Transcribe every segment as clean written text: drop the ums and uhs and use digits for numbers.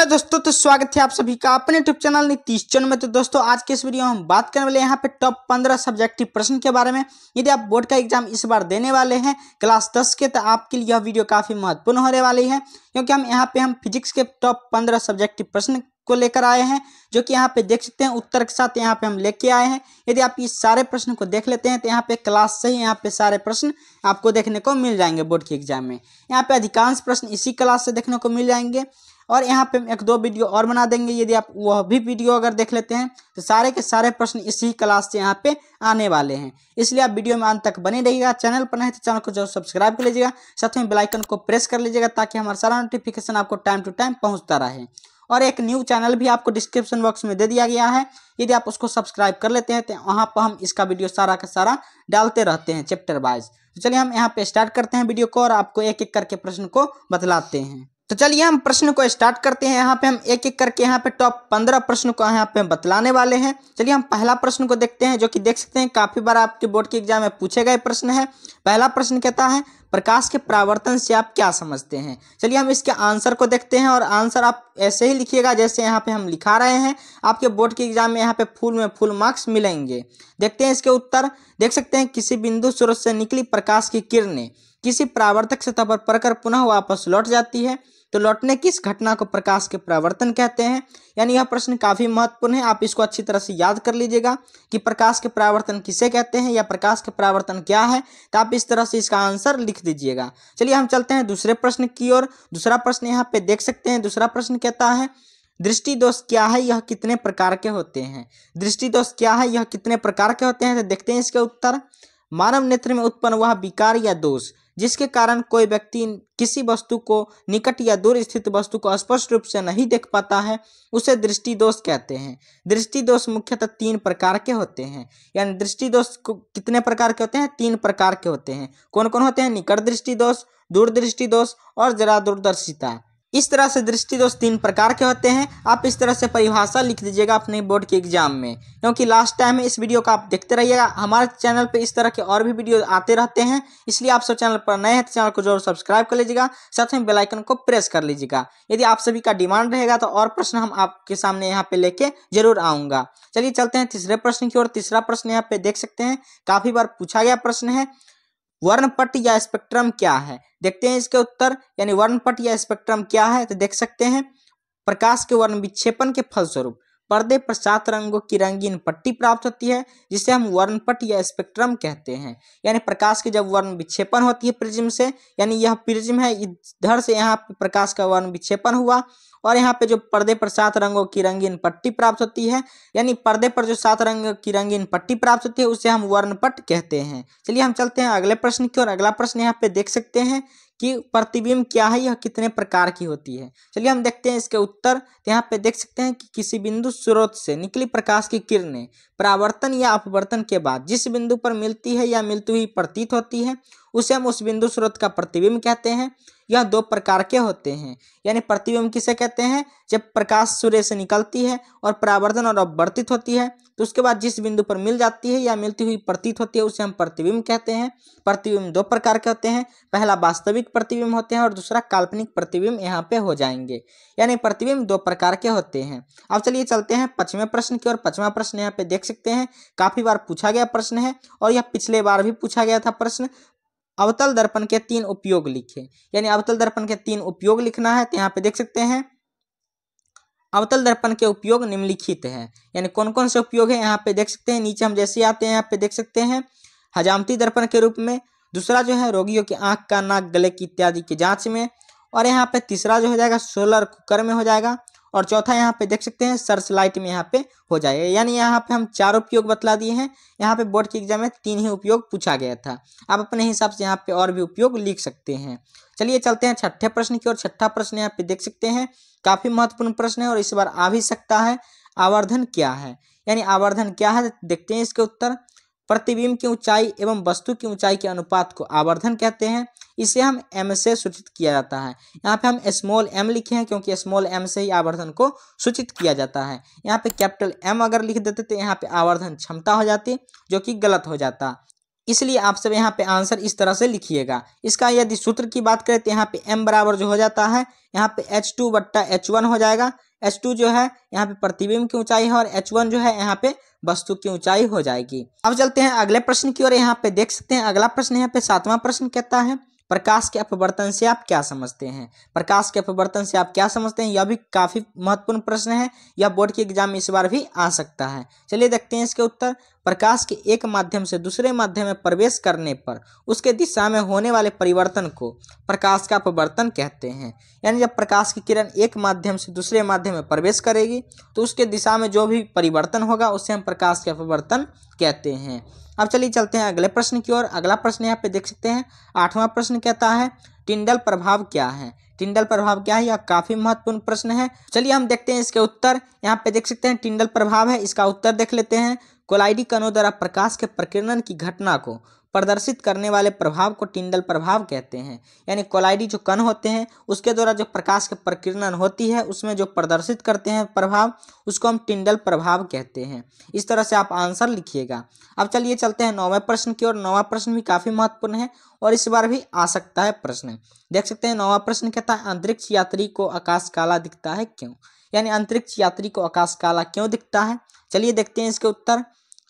Hello दोस्तों, तो स्वागत है आप सभी का अपने यूट्यूब चैनल नीतीश चैनल में। तो दोस्तों आज के इस वीडियो में हम बात करने वाले यहाँ पे टॉप 15 सब्जेक्टिव प्रश्न के बारे में। यदि आप बोर्ड का एग्जाम इस बार देने वाले हैं क्लास 10 के, तो आपके लिए यह वीडियो काफी महत्वपूर्ण होने वाली है, क्योंकि हम फिजिक्स के टॉप 15 सब्जेक्टिव प्रश्न को लेकर आए हैं, जो कि यहाँ पे देख सकते हैं उत्तर के साथ यहाँ पे हम लेके आए हैं। यदि आप इस सारे प्रश्न को देख लेते हैं तो यहाँ पे क्लास से ही यहाँ पे सारे प्रश्न आपको देखने को मिल जाएंगे बोर्ड के एग्जाम में। यहाँ पे अधिकांश प्रश्न इसी क्लास से देखने को मिल जाएंगे, और यहाँ पे हम एक दो वीडियो और बना देंगे। यदि आप वह भी वीडियो अगर देख लेते हैं तो सारे के सारे प्रश्न इसी क्लास से यहाँ पे आने वाले हैं, इसलिए आप वीडियो में अंत तक बने रहिएगा। चैनल पर नहीं तो चैनल को जरूर सब्सक्राइब कर लीजिएगा, साथ में बेल आइकन को प्रेस कर लीजिएगा, ताकि हमारा सारा नोटिफिकेशन आपको टाइम टू टाइम पहुँचता रहे। और एक न्यू चैनल भी आपको डिस्क्रिप्शन बॉक्स में दे दिया गया है, यदि आप उसको सब्सक्राइब कर लेते हैं तो वहाँ पर हम इसका वीडियो सारा का सारा डालते रहते हैं चैप्टर वाइज। तो चलिए हम यहाँ पे स्टार्ट करते हैं वीडियो को, और आपको एक एक करके प्रश्न को बतलाते हैं। तो चलिए हम प्रश्न को स्टार्ट करते हैं। यहाँ पे हम एक एक करके यहाँ पे टॉप 15 प्रश्न को यहाँ पे बतलाने वाले हैं। चलिए हम पहला प्रश्न को देखते हैं, जो कि देख सकते हैं काफी बार आपके बोर्ड के एग्जाम में पूछे गए प्रश्न है। पहला प्रश्न कहता है, प्रकाश के परावर्तन से आप क्या समझते हैं। चलिए हम इसके आंसर को देखते हैं, और आंसर आप ऐसे ही लिखिएगा जैसे यहाँ पे हम लिखा रहे हैं। आपके बोर्ड के एग्जाम में यहाँ पे फुल में फुल मार्क्स मिलेंगे। देखते हैं इसके उत्तर। देख सकते हैं, किसी बिंदु स्रोत से निकली प्रकाश की किरणें किसी परावर्तक सतह पर पड़कर पुनः वापस लौट जाती है, तो लौटने किस घटना को प्रकाश के परावर्तन कहते हैं। यानी यह प्रश्न काफी महत्वपूर्ण है, आप इसको अच्छी तरह से याद कर लीजिएगा कि प्रकाश के परावर्तन किसे कहते हैं या प्रकाश के परावर्तन क्या है। तो आप इस तरह से इसका आंसर लिख दीजिएगा। चलिए हम चलते हैं दूसरे प्रश्न की ओर। दूसरा प्रश्न यहाँ पे देख सकते हैं। दूसरा प्रश्न कहता है, दृष्टि दोष क्या है, यह कितने प्रकार के होते हैं। दृष्टि दोष क्या है, यह कितने प्रकार के होते हैं। तो देखते हैं इसके उत्तर। मानव नेत्र में उत्पन्न वह विकार या दोष जिसके कारण कोई व्यक्ति किसी वस्तु को निकट या दूर स्थित वस्तु को स्पष्ट रूप से नहीं देख पाता है, उसे दृष्टि दोष कहते हैं। दृष्टि दोष मुख्यतः 3 प्रकार के होते हैं। यानी दृष्टि दोष कितने प्रकार के होते हैं, 3 प्रकार के होते हैं। कौन कौन होते हैं, निकट दृष्टि दोष, दूर दृष्टि दोष और जरा दूरदर्शिता। इस तरह से दृष्टि दोष 3 प्रकार के होते हैं। आप इस तरह से परिभाषा लिख दीजिएगा अपने बोर्ड के एग्जाम में, क्योंकि लास्ट टाइम है। इस वीडियो को आप देखते रहिएगा। हमारे चैनल पे इस तरह के और भी वीडियो आते रहते हैं, इसलिए आप सब चैनल पर नए हैं तो चैनल को जरूर सब्सक्राइब कर लीजिएगा, साथ में बेल आइकन को प्रेस कर लीजिएगा। यदि आप सभी का डिमांड रहेगा तो और प्रश्न हम आपके सामने यहाँ पे लेके जरूर आऊँगा। चलिए चलते हैं तीसरे प्रश्न की ओर। तीसरा प्रश्न यहाँ पे देख सकते हैं, काफी बार पूछा गया प्रश्न है। वर्णपट या स्पेक्ट्रम क्या है। देखते हैं इसके उत्तर। यानी वर्णपट या स्पेक्ट्रम क्या है। तो देख सकते हैं, प्रकाश के वर्ण विक्षेपण के फलस्वरूप पर्दे पर 7 रंगों की रंगीन पट्टी प्राप्त होती है, जिसे हम वर्णपट या स्पेक्ट्रम कहते हैं। यानी प्रकाश की जब वर्ण विक्षेपण होती है प्रिज्म से, यानी यह प्रिज्म है, इधर से यहाँ पे प्रकाश का वर्ण विक्षेपण हुआ, और यहाँ पे जो पर्दे पर 7 रंगों की रंगीन पट्टी प्राप्त होती है, यानी पर्दे पर जो 7 रंग की रंगीन पट्टी प्राप्त होती है, उसे हम वर्णपट कहते हैं। चलिए हम चलते हैं अगले प्रश्न की ओर। अगला प्रश्न यहाँ पे देख सकते हैं कि प्रतिबिंब क्या है, यह कितने प्रकार की होती है। चलिए हम देखते हैं इसके उत्तर। यहाँ पे देख सकते हैं कि किसी बिंदु स्रोत से निकली प्रकाश की किरणें परावर्तन या अपवर्तन के बाद जिस बिंदु पर मिलती है या मिलती हुई प्रतीत होती है, उसे हम उस बिंदु स्रोत का प्रतिबिंब कहते हैं। यह 2 प्रकार के होते हैं। यानी प्रतिबिंब किसे कहते हैं, जब प्रकाश सूर्य से निकलती है और परावर्तन और अपवर्तित होती है, तो उसके बाद जिस बिंदु पर मिल जाती है या मिलती हुई प्रतीत होती है, उसे हम प्रतिबिंब कहते हैं। प्रतिबिंब 2 प्रकार के होते हैं। पहला वास्तविक प्रतिबिंब होते हैं, और दूसरा काल्पनिक प्रतिबिंब यहाँ पे हो जाएंगे। यानी प्रतिबिंब 2 प्रकार के होते हैं। अब चलिए चलते हैं 5वें प्रश्न की ओर। 5वां प्रश्न यहाँ पे देख सकते हैं, काफी बार पूछा गया प्रश्न है, और यह पिछले बार भी पूछा गया था प्रश्न। अवतल दर्पण के 3 उपयोग लिखे। यानी अवतल दर्पण के 3 उपयोग लिखना है। तो यहाँ पे देख सकते हैं, अवतल दर्पण के उपयोग निम्नलिखित है। यानी कौन कौन से उपयोग है यहाँ पे देख सकते हैं। नीचे हम जैसे आते हैं यहाँ पे देख सकते हैं, हजामती दर्पण के रूप में। दूसरा जो है रोगियों की आंख, का नाक, गले की इत्यादि की जांच में। और यहाँ पे तीसरा जो हो जाएगा सोलर कुकर में हो जाएगा। और चौथा यहाँ पे देख सकते हैं सर्च लाइट में यहाँ पे हो जाएगा। यानी यहाँ पे हम 4 उपयोग बतला दिए हैं। यहाँ पे बोर्ड के एग्जाम में 3 ही उपयोग पूछा गया था। आप अपने हिसाब से यहाँ पे और भी उपयोग लिख सकते हैं। चलिए चलते हैं 6ठे प्रश्न की ओर। 6ठा प्रश्न यहाँ पे देख सकते हैं, काफी महत्वपूर्ण प्रश्न है, और इस बार आ भी सकता है। आवर्धन क्या है। यानी आवर्धन क्या है, देखते हैं इसके उत्तर। प्रतिबिंब की ऊंचाई एवं वस्तु की ऊंचाई के अनुपात को आवर्धन कहते हैं। इसे हम m से सूचित किया जाता है। यहाँ पे हम स्मॉल m लिखे हैं, क्योंकि स्मॉल m से ही आवर्धन को सूचित किया जाता है। यहाँ पे कैपिटल M अगर लिख देते तो यहाँ पे आवर्धन क्षमता हो जाती, जो कि गलत हो जाता। इसलिए आप सब यहाँ पे आंसर इस तरह से लिखिएगा। इसका यदि सूत्र की बात करें तो यहाँ पे m बराबर जो हो जाता है यहाँ पे h2 बट्टा h1 हो जाएगा। h2 जो है यहाँ पे प्रतिबिंब की ऊंचाई है और h1 जो है यहाँ पे वस्तु की ऊंचाई हो जाएगी। अब चलते हैं अगले प्रश्न की ओर। यहाँ पे देख सकते हैं अगला प्रश्न यहाँ पे 7वां प्रश्न कहता है प्रकाश के अपवर्तन से आप क्या समझते हैं। प्रकाश के अपवर्तन से आप क्या समझते हैं, यह भी काफी महत्वपूर्ण प्रश्न है। यह बोर्ड के एग्जाम में इस बार भी आ सकता है। चलिए देखते हैं इसके उत्तर। प्रकाश के एक माध्यम से दूसरे माध्यम में प्रवेश करने पर उसके दिशा में होने वाले परिवर्तन को प्रकाश का अपवर्तन कहते हैं। यानी जब प्रकाश की किरण एक माध्यम से दूसरे माध्यम में प्रवेश करेगी तो उसके दिशा में जो भी परिवर्तन होगा उसे हम प्रकाश के अपवर्तन कहते हैं। अब चलिए चलते हैं अगले प्रश्न की ओर। अगला प्रश्न यहाँ पे देख सकते हैं 8वां प्रश्न कहता है टिंडल प्रभाव क्या है। टिंडल प्रभाव क्या है, यह काफी महत्वपूर्ण प्रश्न है। चलिए हम देखते हैं इसके उत्तर। यहाँ पे देख सकते हैं टिंडल प्रभाव है, इसका उत्तर देख लेते हैं। कोलाइडी कणों द्वारा प्रकाश के प्रकीर्णन की घटना को प्रदर्शित करने वाले प्रभाव को टिंडल प्रभाव कहते हैं। यानी कोलाइडी जो कण होते हैं उसके द्वारा जो प्रकाश के प्रकीर्णन होती है उसमें जो प्रदर्शित करते हैं प्रभाव उसको हम टिंडल प्रभाव कहते हैं। इस तरह से आप आंसर लिखिएगा। अब चलिए चलते हैं 9वें प्रश्न की ओर। 9वां प्रश्न भी काफी महत्वपूर्ण है और इस बार भी आ सकता है प्रश्न। देख सकते हैं 9वां प्रश्न कहता है अंतरिक्ष यात्री को आकाश काला दिखता है क्यों। यानी अंतरिक्ष यात्री को आकाश काला क्यों दिखता है। चलिए देखते हैं इसके उत्तर।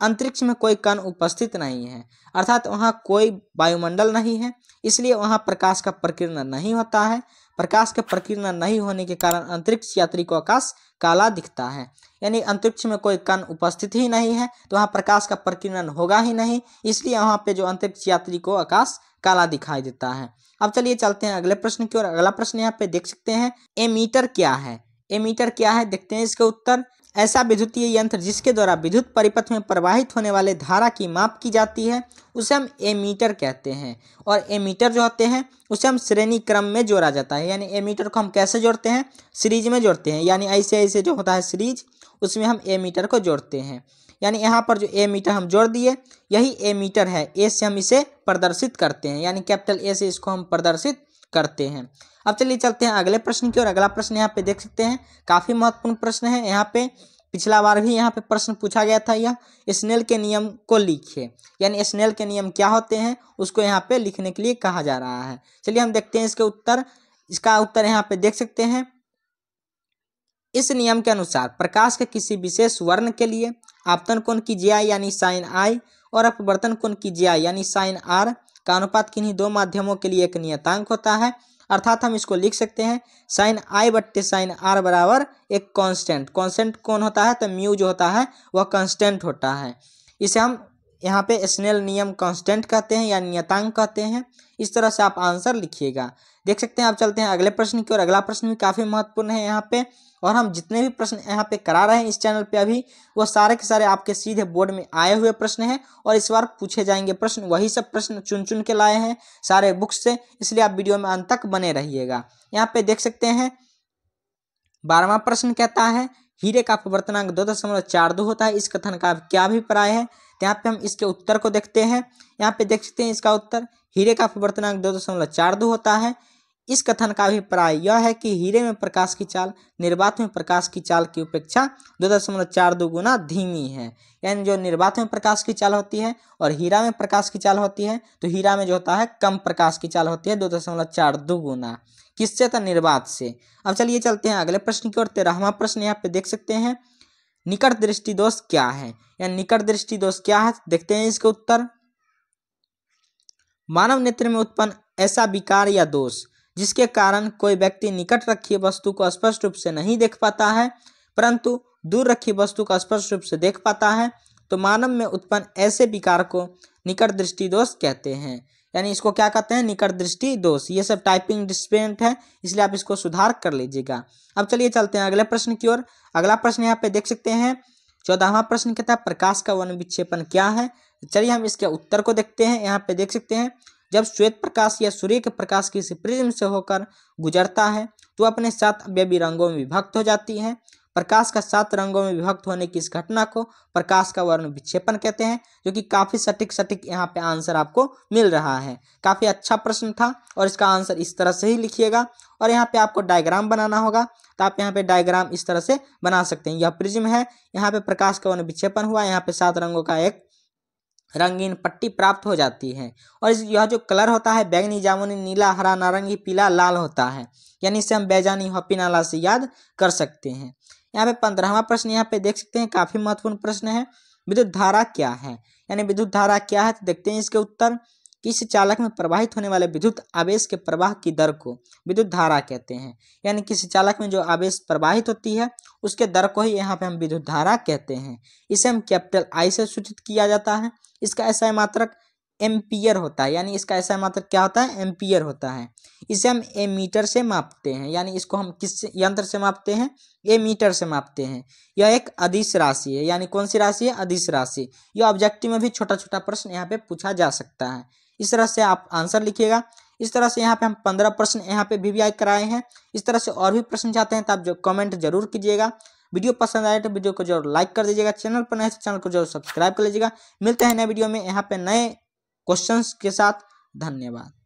अंतरिक्ष में कोई कण उपस्थित नहीं है, अर्थात वहाँ कोई वायुमंडल नहीं है, इसलिए वहाँ प्रकाश का प्रकीर्णन नहीं होता है। प्रकाश के प्रकीर्णन नहीं होने के कारण अंतरिक्ष यात्री को आकाश काला दिखता है। यानी अंतरिक्ष में कोई कण उपस्थित ही नहीं है तो वहाँ प्रकाश का प्रकीर्णन होगा ही नहीं, इसलिए वहाँ पे जो अंतरिक्ष यात्री को आकाश काला दिखाई देता है। अब चलिए चलते हैं अगले प्रश्न की ओर। अगला प्रश्न यहाँ पे देख सकते हैं एमीटर क्या है। एमीटर क्या है, देखते हैं इसके उत्तर। ऐसा विद्युतीय यंत्र जिसके द्वारा विद्युत परिपथ में प्रवाहित होने वाले धारा की माप की जाती है उसे हम एमीटर कहते हैं। और एमीटर जो होते हैं उसे हम श्रेणी क्रम में जोड़ा जाता है। यानी एमीटर को हम कैसे जोड़ते हैं, सीरीज में जोड़ते हैं। यानी ऐसे ऐसे जो होता है सीरीज उसमें हम एमीटर को जोड़ते हैं। यानी यहाँ पर जो एमीटर हम जोड़ दिए यही एमीटर है। ए से हम इसे प्रदर्शित करते हैं, यानी कैपिटल ए से इसको हम प्रदर्शित करते हैं। अब चलिए चलते हैं अगले प्रश्न की ओर। अगला प्रश्न यहाँ पे देख सकते हैं काफी महत्वपूर्ण प्रश्न है। यहाँ पे पिछला बार भी यहाँ पे प्रश्न पूछा गया था। यह स्नेल के नियम को लिखिए। यानी स्नेल के नियम क्या होते हैं उसको यहाँ पे लिखने के लिए कहा जा रहा है। चलिए हम देखते हैं इसके उत्तर। इसका उत्तर यहाँ पे देख सकते हैं। इस नियम के अनुसार प्रकाश के किसी विशेष वर्ण के लिए आपतन कोण की जी यानी साइन आई और अपवर्तन कोण की जी यानी साइन आर का अनुपात किन्हीं दो माध्यमों के लिए एक नियतांक होता है। अर्थात हम इसको लिख सकते हैं साइन आई बट्टे साइन आर बराबर एक कांस्टेंट। कांस्टेंट कौन होता है, तो म्यू जो होता है वह कांस्टेंट होता है। इसे हम यहाँ पे स्नेल नियम कांस्टेंट कहते हैं या नियतांक कहते हैं। इस तरह से आप आंसर लिखिएगा। देख सकते हैं। आप चलते हैं अगले प्रश्न की ओर। अगला प्रश्न भी काफी महत्वपूर्ण है यहाँ पे, और हम जितने भी प्रश्न यहाँ पे करा रहे हैं इस चैनल पे अभी वो सारे के सारे आपके सीधे बोर्ड में आए हुए प्रश्न हैं और इस बार पूछे जाएंगे प्रश्न। वही सब प्रश्न चुन चुन के लाए हैं सारे बुक्स से, इसलिए आप वीडियो में अंत तक बने रहिएगा। यहाँ पे देख सकते हैं 12वां प्रश्न कहता है हीरे का अपवर्तनांक 2.42 होता है, इस कथन का क्या अभिप्राय है। तो यहाँ पे हम इसके उत्तर को देखते हैं। यहाँ पे देख सकते हैं इसका उत्तर हीरे का अपवर्तनांक 2.42 होता है। इस कथन का अभिप्राय यह है कि हीरे में प्रकाश की चाल निर्वात में प्रकाश की चाल की अपेक्षा 2.42 गुना धीमी है। यानी जो निर्वात में प्रकाश की चाल होती है और हीरा में प्रकाश की चाल होती है तो हीरा में जो होता है कम प्रकाश की चाल होती है 2.42 गुना। किससे, तो निर्वात से। अब चलिए चलते हैं अगले प्रश्न की ओर। 13वां प्रश्न यहाँ पे देख सकते हैं निकट दृष्टि दोष क्या है। या निकट दृष्टि दोष क्या है, देखते हैं इसके उत्तर। मानव नेत्र में उत्पन्न ऐसा विकार या दोष जिसके कारण कोई व्यक्ति निकट रखी वस्तु को स्पष्ट रूप से नहीं देख पाता है परंतु दूर रखी वस्तु को स्पष्ट रूप से देख पाता है, तो मानव में उत्पन्न ऐसे विकार को निकट दृष्टि दोष कहते हैं। यानी इसको क्या कहते हैं, निकट दृष्टि दोष। ये सब टाइपिंग डिस्प्लेंट है, इसलिए आप इसको सुधार कर लीजिएगा। अब चलिए चलते हैं अगले प्रश्न की ओर। अगला प्रश्न यहाँ पे देख सकते हैं 14वां प्रश्न कहता है प्रकाश का वर्ण विक्षेपण क्या है। चलिए हम इसके उत्तर को देखते हैं। यहाँ पे देख सकते हैं जब श्वेत प्रकाश या सूर्य के प्रकाश किसी प्रिज्म से होकर गुजरता है तो अपने 7 अवयवी रंगों में विभक्त हो जाती है। प्रकाश का 7 रंगों में विभक्त होने की इस घटना को प्रकाश का वर्ण विक्षेपण कहते हैं, जो कि काफी सटीक यहाँ पे आंसर आपको मिल रहा है। काफी अच्छा प्रश्न था और इसका आंसर इस तरह से ही लिखिएगा। और यहाँ पे आपको डायग्राम बनाना होगा, तो आप यहाँ पे डायग्राम इस तरह से बना सकते हैं। यह प्रिज्म है, यहाँ पे प्रकाश का वर्ण विक्षेपण हुआ, यहाँ पे 7 रंगों का एक रंगीन पट्टी प्राप्त हो जाती है। और यह जो कलर होता है बैंगनी, जामुनी, नीला, हरा, नारंगी, पीला, लाल होता है, यानी इसे हम बैजानी हॉपी नाला से याद कर सकते हैं। यहाँ पे 15वां प्रश्न यहाँ पे देख सकते हैं, काफी महत्वपूर्ण प्रश्न है। विद्युत धारा क्या है, यानी विद्युत धारा क्या है, तो देखते हैं इसके उत्तर। किसी चालक में प्रवाहित होने वाले विद्युत आवेश के प्रवाह की दर को विद्युत धारा कहते हैं। यानी किसी चालक में जो आवेश प्रवाहित होती है उसके दर को ही यहाँ पे हम विद्युत धारा कहते हैं। इसे हम कैपिटल आई से सूचित किया जाता है। इसका एसआई मात्रक एम्पियर होता है, यानी इसका एसआई मात्रक क्या होता है, एम्पियर होता है। इसे हम एमीटर से मापते हैं, यानी इसको हम किस यंत्र से मापते हैं, एमीटर से मापते हैं। यह एक अदिश राशि है, यानी कौन सी राशि है, अदिश राशि। यह ऑब्जेक्टिव में भी छोटा छोटा प्रश्न यहाँ पे पूछा जा सकता है। इस तरह से आप आंसर लिखिएगा। इस तरह से यहाँ पे हम 15 प्रश्न यहाँ पे VVI कराए हैं। इस तरह से और भी प्रश्न चाहते हैं तो आप जो कमेंट जरूर कीजिएगा। वीडियो पसंद आए तो वीडियो को जरूर लाइक कर दीजिएगा। चैनल पर नए तो चैनल को जरूर सब्सक्राइब कर लीजिएगा। मिलते हैं नए वीडियो में यहाँ पे नए क्वेश्चंस के साथ। धन्यवाद।